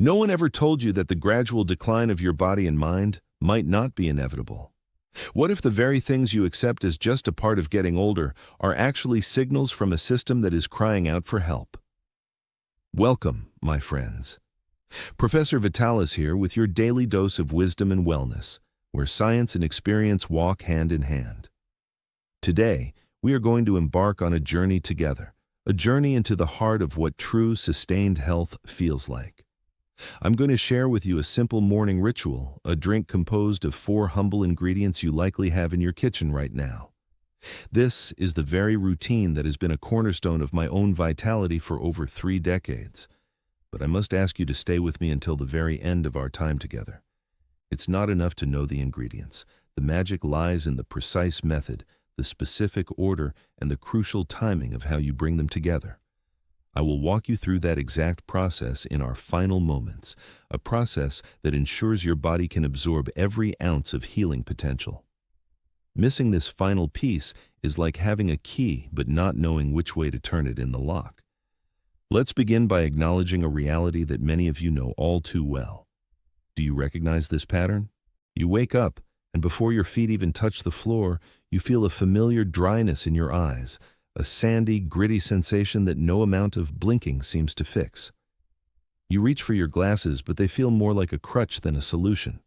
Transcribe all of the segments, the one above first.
No one ever told you that the gradual decline of your body and mind might not be inevitable. What if the very things you accept as just a part of getting older are actually signals from a system that is crying out for help? Welcome, my friends. Professor Vitalis here with your daily dose of wisdom and wellness, where science and experience walk hand in hand. Today, we are going to embark on a journey together, a journey into the heart of what true, sustained health feels like. I'm going to share with you a simple morning ritual, a drink composed of 4 humble ingredients you likely have in your kitchen right now. This is the very routine that has been a cornerstone of my own vitality for over 3 decades. But I must ask you to stay with me until the very end of our time together. It's not enough to know the ingredients. The magic lies in the precise method, the specific order, and the crucial timing of how you bring them together. I will walk you through that exact process in our final moments, a process that ensures your body can absorb every ounce of healing potential. Missing this final piece is like having a key but not knowing which way to turn it in the lock. Let's begin by acknowledging a reality that many of you know all too well. Do you recognize this pattern? You wake up, and before your feet even touch the floor, you feel a familiar dryness in your eyes, a sandy, gritty sensation that no amount of blinking seems to fix. You reach for your glasses, but they feel more like a crutch than a solution.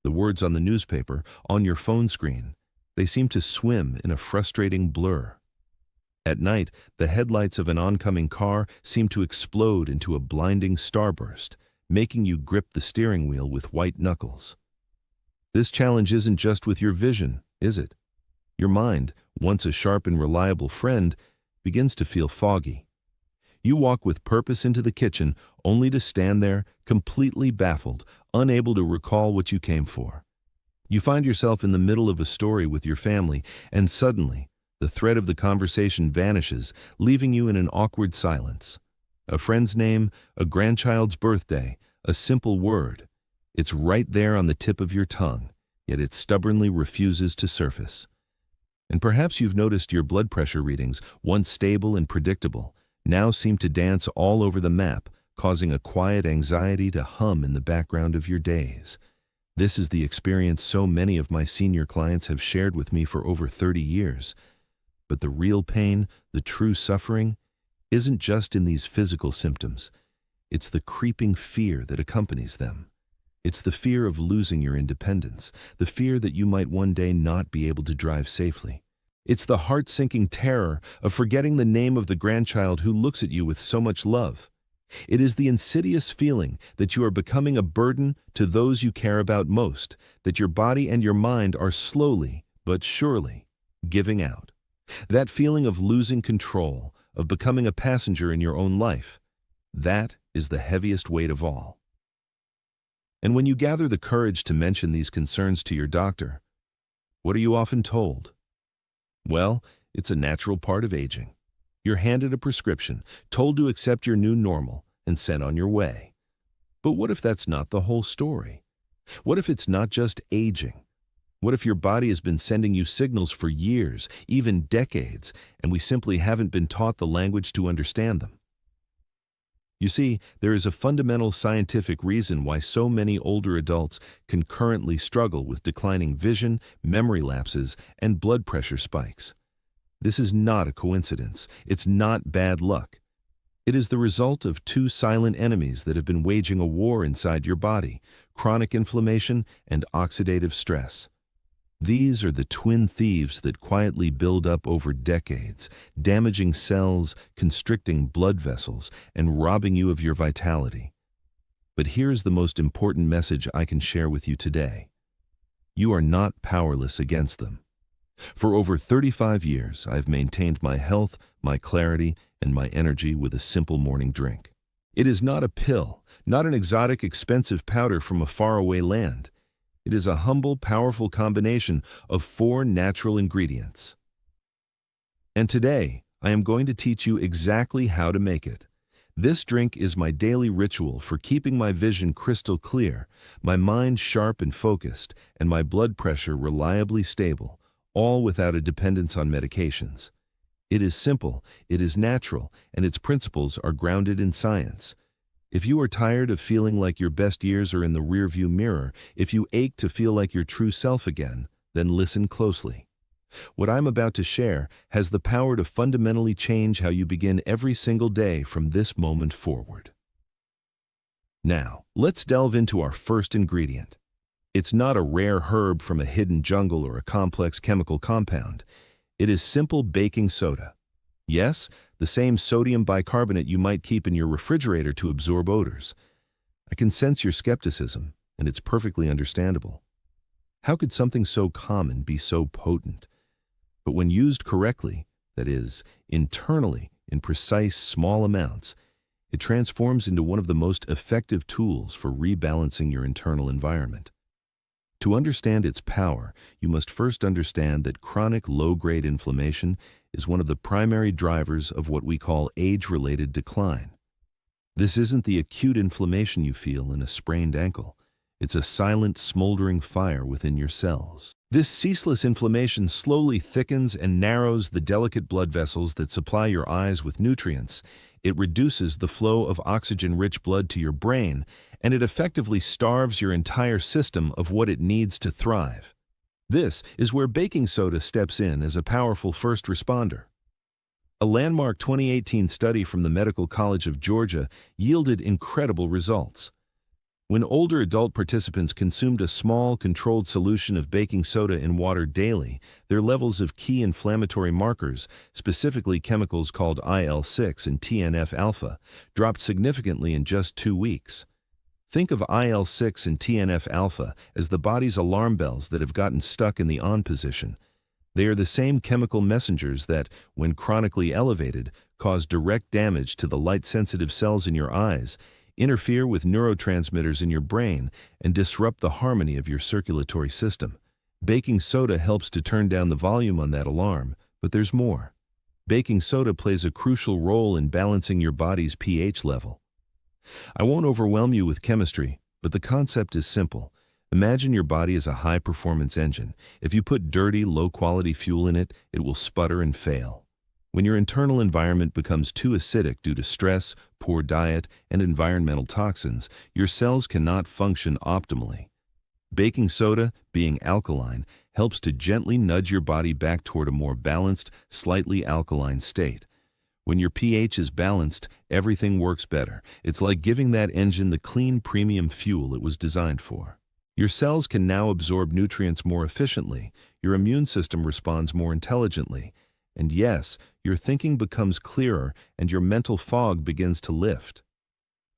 The words on the newspaper, on your phone screen, they seem to swim in a frustrating blur. At night, the headlights of an oncoming car seem to explode into a blinding starburst, making you grip the steering wheel with white knuckles. This challenge isn't just with your vision, is it? Your mind, once a sharp and reliable friend, begins to feel foggy. You walk with purpose into the kitchen, only to stand there, completely baffled, unable to recall what you came for. You find yourself in the middle of a story with your family, and suddenly, the thread of the conversation vanishes, leaving you in an awkward silence. A friend's name, a grandchild's birthday, a simple word. It's right there on the tip of your tongue, yet it stubbornly refuses to surface. And perhaps you've noticed your blood pressure readings, once stable and predictable, now seem to dance all over the map, causing a quiet anxiety to hum in the background of your days. This is the experience so many of my senior clients have shared with me for over 30 years. But the real pain, the true suffering, isn't just in these physical symptoms. It's the creeping fear that accompanies them. It's the fear of losing your independence, the fear that you might one day not be able to drive safely. It's the heart-sinking terror of forgetting the name of the grandchild who looks at you with so much love. It is the insidious feeling that you are becoming a burden to those you care about most, that your body and your mind are slowly, but surely, giving out. That feeling of losing control, of becoming a passenger in your own life, that is the heaviest weight of all. And when you gather the courage to mention these concerns to your doctor, what are you often told? Well, it's a natural part of aging. You're handed a prescription, told to accept your new normal, and sent on your way. But what if that's not the whole story? What if it's not just aging? What if your body has been sending you signals for years, even decades, and we simply haven't been taught the language to understand them? You see, there is a fundamental scientific reason why so many older adults concurrently struggle with declining vision, memory lapses, and blood pressure spikes. This is not a coincidence. It's not bad luck. It is the result of 2 silent enemies that have been waging a war inside your body: chronic inflammation and oxidative stress. These are the twin thieves that quietly build up over decades, damaging cells, constricting blood vessels, and robbing you of your vitality. But here's the most important message I can share with you today. You are not powerless against them. For over 35 years, I've maintained my health, my clarity, and my energy with a simple morning drink. It is not a pill, not an exotic, expensive powder from a faraway land. It is a humble, powerful combination of 4 natural ingredients. And today, I am going to teach you exactly how to make it. This drink is my daily ritual for keeping my vision crystal clear, my mind sharp and focused, and my blood pressure reliably stable, all without a dependence on medications. It is simple, it is natural, and its principles are grounded in science. If you are tired of feeling like your best years are in the rearview mirror, if you ache to feel like your true self again, then listen closely. What I'm about to share has the power to fundamentally change how you begin every single day from this moment forward. Now, let's delve into our first ingredient. It's not a rare herb from a hidden jungle or a complex chemical compound. It is simple baking soda. Yes, the same sodium bicarbonate you might keep in your refrigerator to absorb odors. I can sense your skepticism, and it's perfectly understandable. How could something so common be so potent? But when used correctly, that is, internally, in precise, small amounts, it transforms into one of the most effective tools for rebalancing your internal environment. To understand its power, you must first understand that chronic low-grade inflammation is one of the primary drivers of what we call age-related decline. This isn't the acute inflammation you feel in a sprained ankle. It's a silent, smoldering fire within your cells. This ceaseless inflammation slowly thickens and narrows the delicate blood vessels that supply your eyes with nutrients. It reduces the flow of oxygen-rich blood to your brain, and it effectively starves your entire system of what it needs to thrive. This is where baking soda steps in as a powerful first responder. A landmark 2018 study from the Medical College of Georgia yielded incredible results. When older adult participants consumed a small, controlled solution of baking soda in water daily, their levels of key inflammatory markers, specifically chemicals called IL-6 and TNF-alpha, dropped significantly in just 2 weeks. Think of IL-6 and TNF-alpha as the body's alarm bells that have gotten stuck in the on position. They are the same chemical messengers that, when chronically elevated, cause direct damage to the light-sensitive cells in your eyes, interfere with neurotransmitters in your brain, and disrupt the harmony of your circulatory system. Baking soda helps to turn down the volume on that alarm, but there's more. Baking soda plays a crucial role in balancing your body's pH level. I won't overwhelm you with chemistry, but the concept is simple. Imagine your body as a high-performance engine. If you put dirty, low-quality fuel in it, it will sputter and fail. When your internal environment becomes too acidic due to stress, poor diet, and environmental toxins, your cells cannot function optimally. Baking soda, being alkaline, helps to gently nudge your body back toward a more balanced, slightly alkaline state. When your pH is balanced, everything works better. It's like giving that engine the clean, premium fuel it was designed for. Your cells can now absorb nutrients more efficiently, your immune system responds more intelligently, and yes, your thinking becomes clearer and your mental fog begins to lift.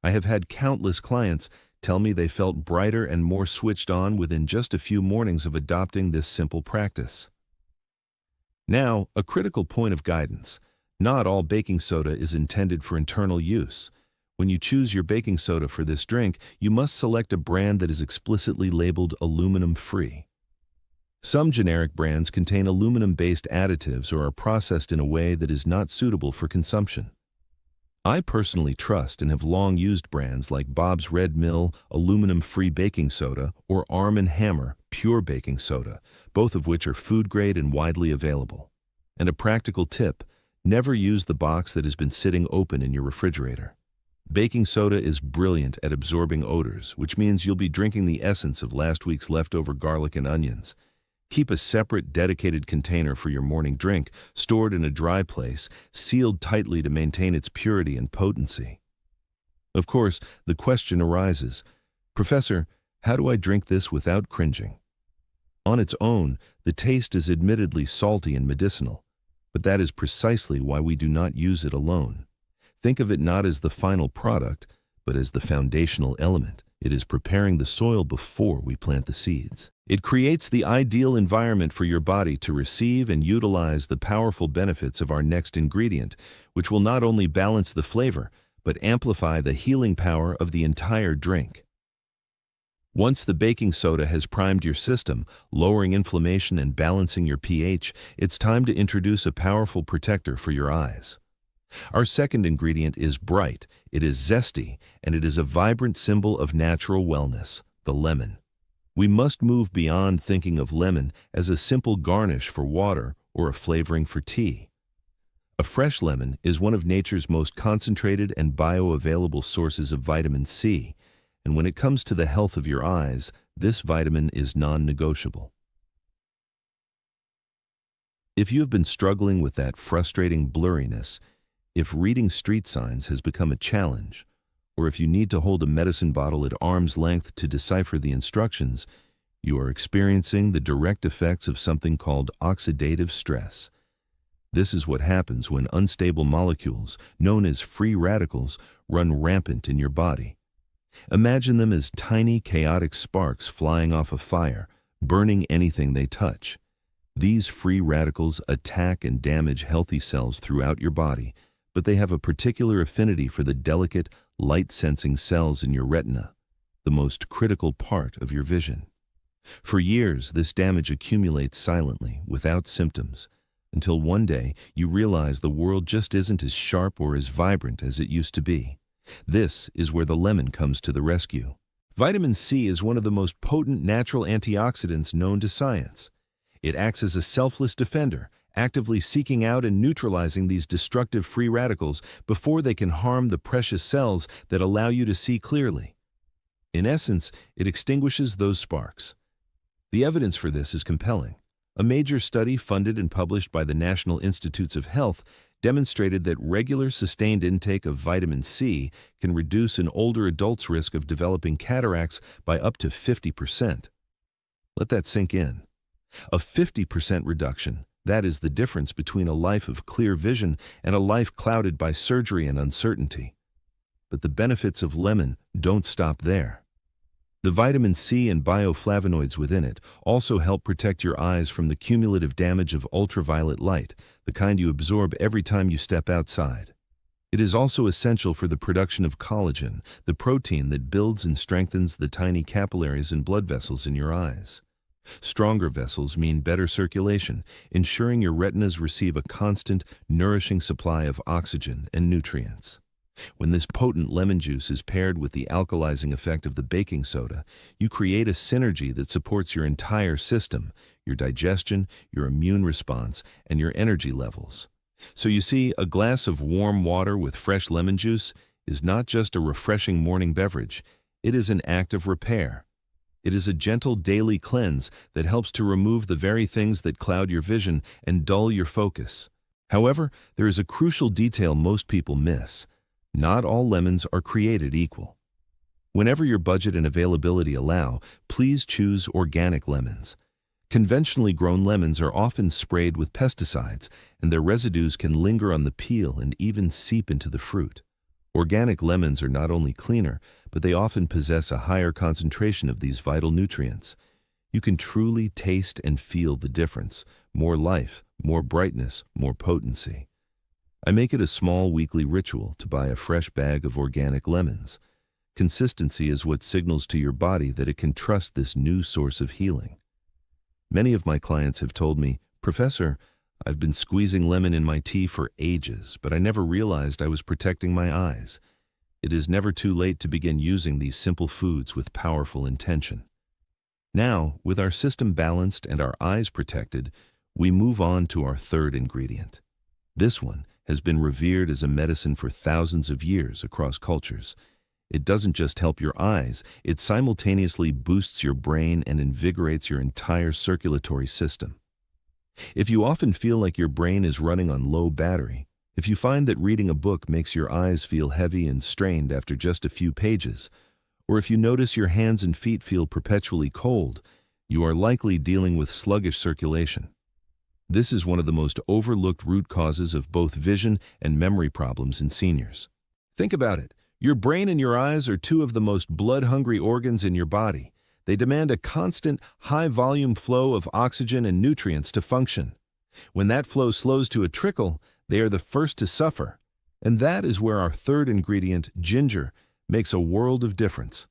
I have had countless clients tell me they felt brighter and more switched on within just a few mornings of adopting this simple practice. Now, a critical point of guidance. Not all baking soda is intended for internal use. When you choose your baking soda for this drink, you must select a brand that is explicitly labeled aluminum-free. Some generic brands contain aluminum-based additives or are processed in a way that is not suitable for consumption. I personally trust and have long used brands like Bob's Red Mill aluminum-free baking soda or Arm & Hammer pure baking soda, both of which are food-grade and widely available. And a practical tip, never use the box that has been sitting open in your refrigerator. Baking soda is brilliant at absorbing odors, which means you'll be drinking the essence of last week's leftover garlic and onions. Keep a separate, dedicated container for your morning drink, stored in a dry place, sealed tightly to maintain its purity and potency. Of course, the question arises, Professor, how do I drink this without cringing? On its own, the taste is admittedly salty and medicinal, but that is precisely why we do not use it alone. Think of it not as the final product, but as the foundational element. It is preparing the soil before we plant the seeds. It creates the ideal environment for your body to receive and utilize the powerful benefits of our next ingredient, which will not only balance the flavor, but amplify the healing power of the entire drink. Once the baking soda has primed your system, lowering inflammation and balancing your pH, it's time to introduce a powerful protector for your eyes. Our second ingredient is bright, it is zesty, and it is a vibrant symbol of natural wellness, the lemon. We must move beyond thinking of lemon as a simple garnish for water or a flavoring for tea. A fresh lemon is one of nature's most concentrated and bioavailable sources of vitamin C, and when it comes to the health of your eyes, this vitamin is non-negotiable. If you have been struggling with that frustrating blurriness, if reading street signs has become a challenge, or if you need to hold a medicine bottle at arm's length to decipher the instructions, you are experiencing the direct effects of something called oxidative stress. This is what happens when unstable molecules, known as free radicals, run rampant in your body. Imagine them as tiny, chaotic sparks flying off a fire, burning anything they touch. These free radicals attack and damage healthy cells throughout your body, but they have a particular affinity for the delicate, light-sensing cells in your retina, the most critical part of your vision. For years, this damage accumulates silently, without symptoms, until one day you realize the world just isn't as sharp or as vibrant as it used to be. This is where the lemon comes to the rescue. Vitamin C is one of the most potent natural antioxidants known to science. It acts as a selfless defender, actively seeking out and neutralizing these destructive free radicals before they can harm the precious cells that allow you to see clearly. In essence, it extinguishes those sparks. The evidence for this is compelling. A major study funded and published by the National Institutes of Health demonstrated that regular sustained intake of vitamin C can reduce an older adult's risk of developing cataracts by up to 50%. Let that sink in. A 50% reduction, that is the difference between a life of clear vision and a life clouded by surgery and uncertainty. But the benefits of lemon don't stop there. The vitamin C and bioflavonoids within it also help protect your eyes from the cumulative damage of ultraviolet light, the kind you absorb every time you step outside. It is also essential for the production of collagen, the protein that builds and strengthens the tiny capillaries and blood vessels in your eyes. Stronger vessels mean better circulation, ensuring your retinas receive a constant, nourishing supply of oxygen and nutrients. When this potent lemon juice is paired with the alkalizing effect of the baking soda, you create a synergy that supports your entire system, your digestion, your immune response, and your energy levels. So you see, a glass of warm water with fresh lemon juice is not just a refreshing morning beverage, it is an act of repair. It is a gentle daily cleanse that helps to remove the very things that cloud your vision and dull your focus. However, there is a crucial detail most people miss. Not all lemons are created equal. Whenever your budget and availability allow, please choose organic lemons. Conventionally grown lemons are often sprayed with pesticides, and their residues can linger on the peel and even seep into the fruit. Organic lemons are not only cleaner, but they often possess a higher concentration of these vital nutrients. You can truly taste and feel the difference: more life, more brightness, more potency. I make it a small weekly ritual to buy a fresh bag of organic lemons. Consistency is what signals to your body that it can trust this new source of healing. Many of my clients have told me, "Professor, I've been squeezing lemon in my tea for ages, but I never realized I was protecting my eyes." It is never too late to begin using these simple foods with powerful intention. Now, with our system balanced and our eyes protected, we move on to our third ingredient. This one has been revered as a medicine for thousands of years across cultures. It doesn't just help your eyes, it simultaneously boosts your brain and invigorates your entire circulatory system. If you often feel like your brain is running on low battery, if you find that reading a book makes your eyes feel heavy and strained after just a few pages, or if you notice your hands and feet feel perpetually cold, you are likely dealing with sluggish circulation. This is one of the most overlooked root causes of both vision and memory problems in seniors. Think about it. Your brain and your eyes are two of the most blood-hungry organs in your body. They demand a constant, high-volume flow of oxygen and nutrients to function. When that flow slows to a trickle, they are the first to suffer. And that is where our third ingredient, ginger, makes a world of difference.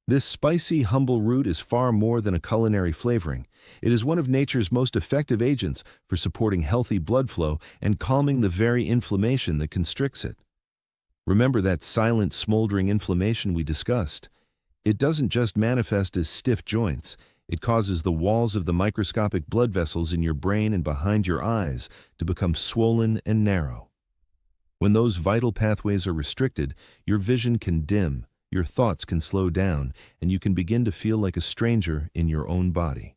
This spicy, humble root is far more than a culinary flavoring. It is one of nature's most effective agents for supporting healthy blood flow and calming the very inflammation that constricts it. Remember that silent, smoldering inflammation we discussed? It doesn't just manifest as stiff joints. It causes the walls of the microscopic blood vessels in your brain and behind your eyes to become swollen and narrow. When those vital pathways are restricted, your vision can dim, your thoughts can slow down, and you can begin to feel like a stranger in your own body.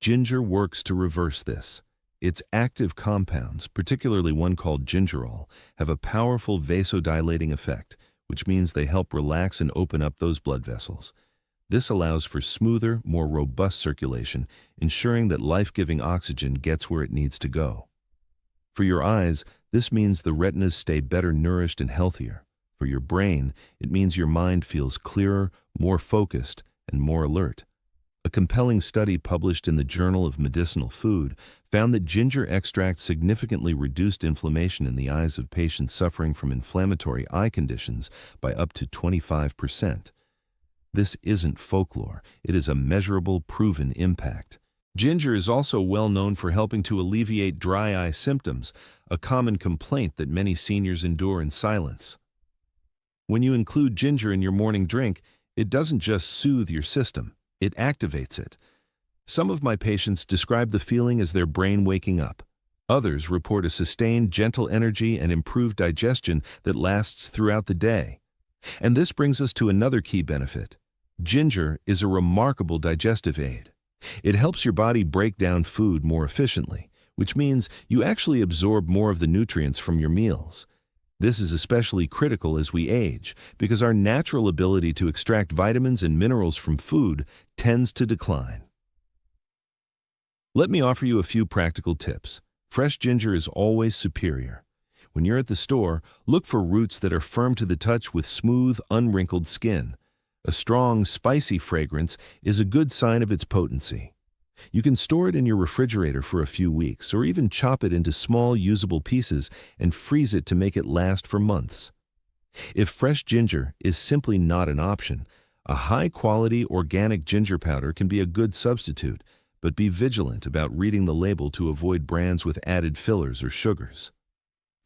Ginger works to reverse this. Its active compounds, particularly one called gingerol, have a powerful vasodilating effect, which means they help relax and open up those blood vessels. This allows for smoother, more robust circulation, ensuring that life-giving oxygen gets where it needs to go. For your eyes, this means the retinas stay better nourished and healthier. For your brain, it means your mind feels clearer, more focused, and more alert. A compelling study published in the Journal of Medicinal Food found that ginger extract significantly reduced inflammation in the eyes of patients suffering from inflammatory eye conditions by up to 25%. This isn't folklore, it is a measurable, proven impact. Ginger is also well known for helping to alleviate dry eye symptoms, a common complaint that many seniors endure in silence. When you include ginger in your morning drink, it doesn't just soothe your system, it activates it. Some of my patients describe the feeling as their brain waking up. Others report a sustained, gentle energy and improved digestion that lasts throughout the day. And this brings us to another key benefit. Ginger is a remarkable digestive aid. It helps your body break down food more efficiently, which means you actually absorb more of the nutrients from your meals. This is especially critical as we age, because our natural ability to extract vitamins and minerals from food tends to decline. Let me offer you a few practical tips. Fresh ginger is always superior. When you're at the store, look for roots that are firm to the touch with smooth, unwrinkled skin. A strong, spicy fragrance is a good sign of its potency. You can store it in your refrigerator for a few weeks, or even chop it into small, usable pieces and freeze it to make it last for months. If fresh ginger is simply not an option, a high-quality organic ginger powder can be a good substitute, but be vigilant about reading the label to avoid brands with added fillers or sugars.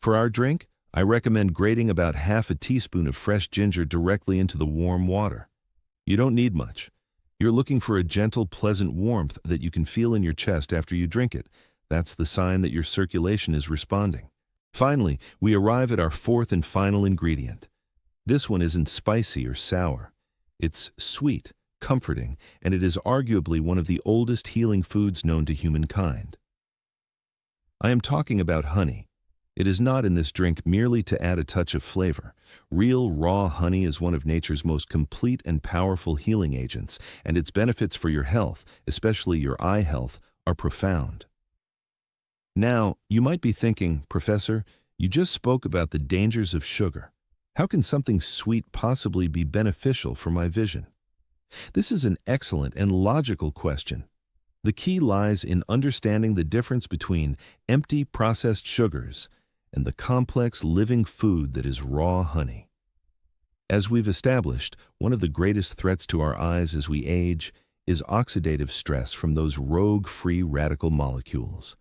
For our drink, I recommend grating about half a teaspoon of fresh ginger directly into the warm water. You don't need much. You're looking for a gentle, pleasant warmth that you can feel in your chest after you drink it. That's the sign that your circulation is responding. Finally, we arrive at our fourth and final ingredient. This one isn't spicy or sour. It's sweet, comforting, and it is arguably one of the oldest healing foods known to humankind. I am talking about honey. It is not in this drink merely to add a touch of flavor. Real, raw honey is one of nature's most complete and powerful healing agents, and its benefits for your health, especially your eye health, are profound. Now, you might be thinking, Professor, you just spoke about the dangers of sugar. How can something sweet possibly be beneficial for my vision? This is an excellent and logical question. The key lies in understanding the difference between empty processed sugars and the complex living food that is raw honey. As we've established, one of the greatest threats to our eyes as we age is oxidative stress from those rogue free radical molecules.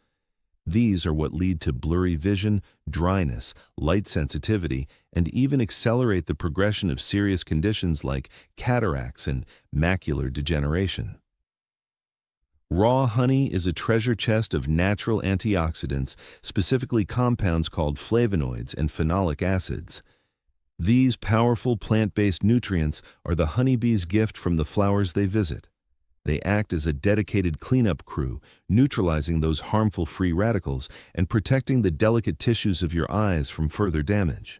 These are what lead to blurry vision, dryness, light sensitivity, and even accelerate the progression of serious conditions like cataracts and macular degeneration. Raw honey is a treasure chest of natural antioxidants, specifically compounds called flavonoids and phenolic acids. These powerful plant-based nutrients are the honeybee's gift from the flowers they visit. They act as a dedicated cleanup crew, neutralizing those harmful free radicals and protecting the delicate tissues of your eyes from further damage.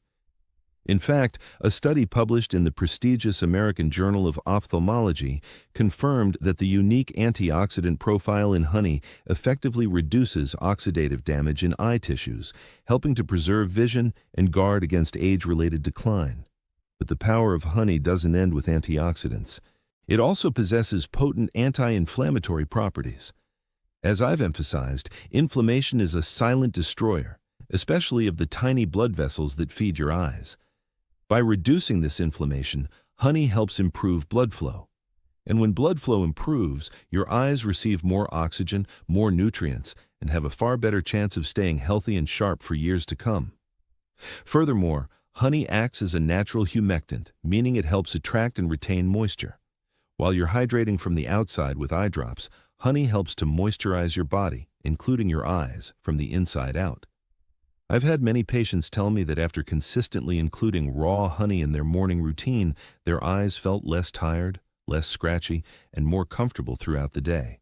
In fact, a study published in the prestigious American Journal of Ophthalmology confirmed that the unique antioxidant profile in honey effectively reduces oxidative damage in eye tissues, helping to preserve vision and guard against age-related decline. But the power of honey doesn't end with antioxidants. It also possesses potent anti-inflammatory properties. As I've emphasized, inflammation is a silent destroyer, especially of the tiny blood vessels that feed your eyes. By reducing this inflammation, honey helps improve blood flow. And when blood flow improves, your eyes receive more oxygen, more nutrients, and have a far better chance of staying healthy and sharp for years to come. Furthermore, honey acts as a natural humectant, meaning it helps attract and retain moisture. While you're hydrating from the outside with eye drops, honey helps to moisturize your body, including your eyes, from the inside out. I've had many patients tell me that after consistently including raw honey in their morning routine, their eyes felt less tired, less scratchy, and more comfortable throughout the day.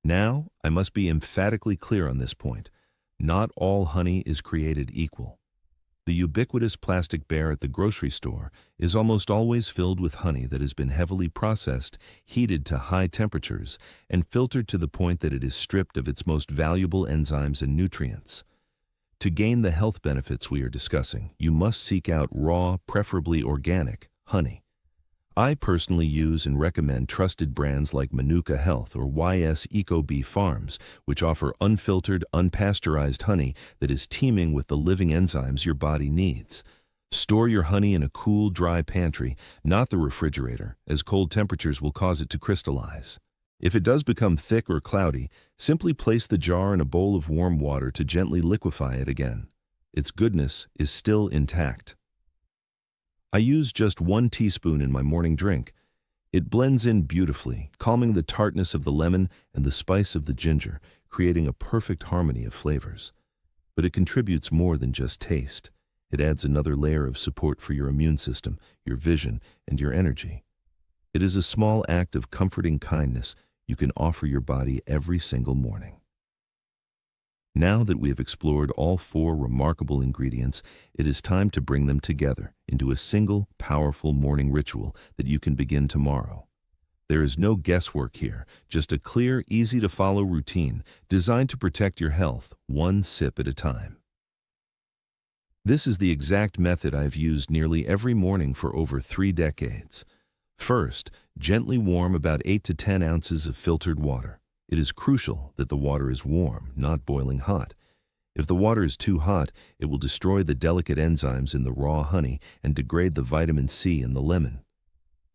Now, I must be emphatically clear on this point. Not all honey is created equal. The ubiquitous plastic bear at the grocery store is almost always filled with honey that has been heavily processed, heated to high temperatures, and filtered to the point that it is stripped of its most valuable enzymes and nutrients. To gain the health benefits we are discussing, you must seek out raw, preferably organic, honey. I personally use and recommend trusted brands like Manuka Health or YS EcoBee Farms, which offer unfiltered, unpasteurized honey that is teeming with the living enzymes your body needs. Store your honey in a cool, dry pantry, not the refrigerator, as cold temperatures will cause it to crystallize. If it does become thick or cloudy, simply place the jar in a bowl of warm water to gently liquefy it again. Its goodness is still intact. I use just 1 teaspoon in my morning drink. It blends in beautifully, calming the tartness of the lemon and the spice of the ginger, creating a perfect harmony of flavors. But it contributes more than just taste. It adds another layer of support for your immune system, your vision, and your energy. It is a small act of comforting kindness you can offer your body every single morning. Now that we have explored all 4 remarkable ingredients, it is time to bring them together into a single, powerful morning ritual that you can begin tomorrow. There is no guesswork here, just a clear, easy-to-follow routine designed to protect your health, one sip at a time. This is the exact method I've used nearly every morning for over 3 decades. First, gently warm about 8 to 10 ounces of filtered water. It is crucial that the water is warm, not boiling hot. If the water is too hot, it will destroy the delicate enzymes in the raw honey and degrade the vitamin C in the lemon.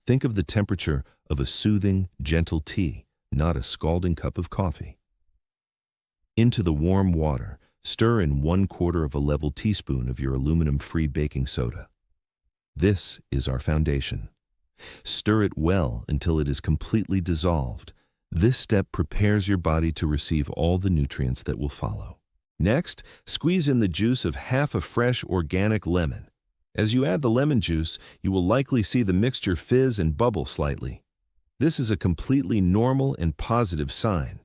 Think of the temperature of a soothing, gentle tea, not a scalding cup of coffee. Into the warm water, stir in 1/4 of a level teaspoon of your aluminum-free baking soda. This is our foundation. Stir it well until it is completely dissolved. This step prepares your body to receive all the nutrients that will follow. Next, squeeze in the juice of half a fresh organic lemon. As you add the lemon juice, you will likely see the mixture fizz and bubble slightly. This is a completely normal and positive sign.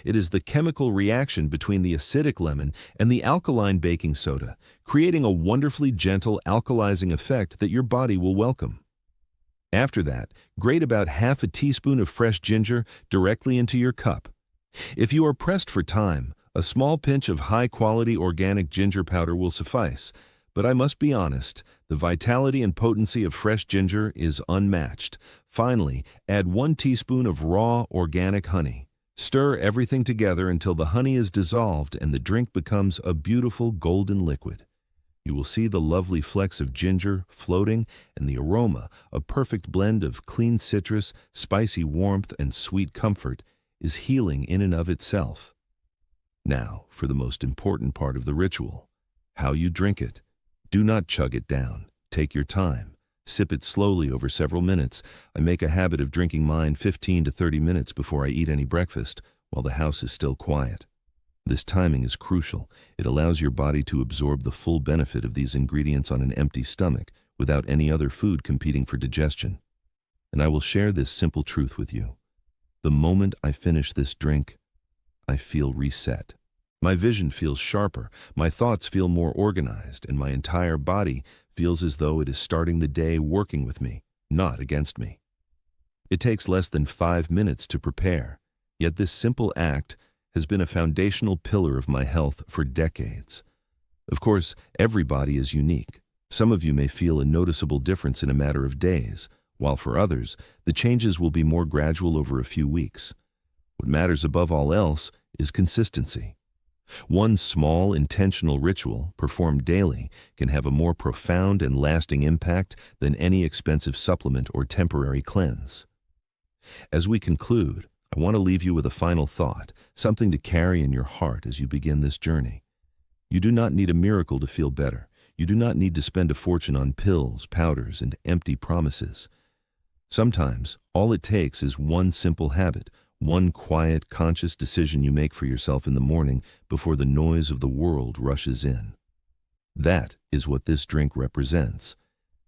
It is the chemical reaction between the acidic lemon and the alkaline baking soda, creating a wonderfully gentle alkalizing effect that your body will welcome. After that, grate about half a teaspoon of fresh ginger directly into your cup. If you are pressed for time, a small pinch of high-quality organic ginger powder will suffice. But I must be honest, the vitality and potency of fresh ginger is unmatched. Finally, add 1 teaspoon of raw organic honey. Stir everything together until the honey is dissolved and the drink becomes a beautiful golden liquid. You will see the lovely flecks of ginger floating and the aroma, a perfect blend of clean citrus, spicy warmth, and sweet comfort, is healing in and of itself. Now, for the most important part of the ritual, how you drink it. Do not chug it down. Take your time. Sip it slowly over several minutes. I make a habit of drinking mine 15 to 30 minutes before I eat any breakfast, while the house is still quiet. This timing is crucial. It allows your body to absorb the full benefit of these ingredients on an empty stomach without any other food competing for digestion. And I will share this simple truth with you. The moment I finish this drink, I feel reset. My vision feels sharper, my thoughts feel more organized, and my entire body feels as though it is starting the day working with me, not against me. It takes less than 5 minutes to prepare, yet this simple act has been a foundational pillar of my health for decades. Of course, every body is unique. Some of you may feel a noticeable difference in a matter of days, while for others, the changes will be more gradual over a few weeks. What matters above all else is consistency. One small, intentional ritual, performed daily, can have a more profound and lasting impact than any expensive supplement or temporary cleanse. As we conclude, I want to leave you with a final thought, something to carry in your heart as you begin this journey. You do not need a miracle to feel better. You do not need to spend a fortune on pills, powders, and empty promises. Sometimes, all it takes is one simple habit, one quiet, conscious decision you make for yourself in the morning before the noise of the world rushes in. That is what this drink represents.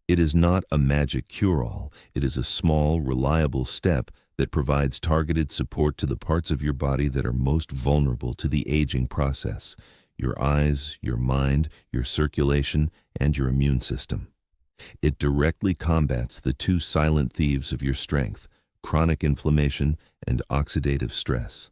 It is not a magic cure-all. It is a small, reliable step that provides targeted support to the parts of your body that are most vulnerable to the aging process: your eyes, your mind, your circulation, and your immune system. It directly combats the two silent thieves of your strength: chronic inflammation and oxidative stress.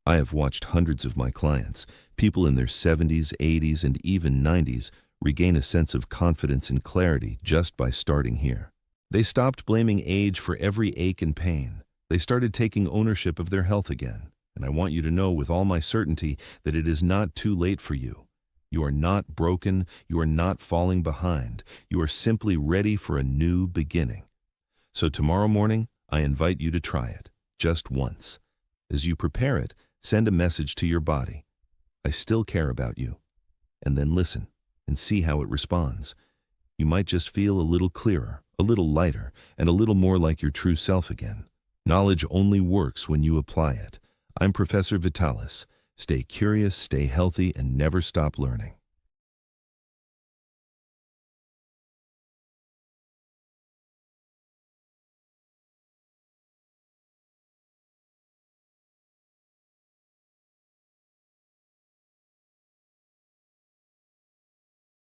I have watched hundreds of my clients, people in their 70s, 80s, and even 90s, regain a sense of confidence and clarity just by starting here. They stopped blaming age for every ache and pain. They started taking ownership of their health again. And I want you to know with all my certainty that it is not too late for you. You are not broken. You are not falling behind. You are simply ready for a new beginning. So tomorrow morning, I invite you to try it, just once. As you prepare it, send a message to your body: I still care about you. And then listen and see how it responds. You might just feel a little clearer, a little lighter, and a little more like your true self again. Knowledge only works when you apply it. I'm Professor Vitalis. Stay curious, stay healthy, and never stop learning.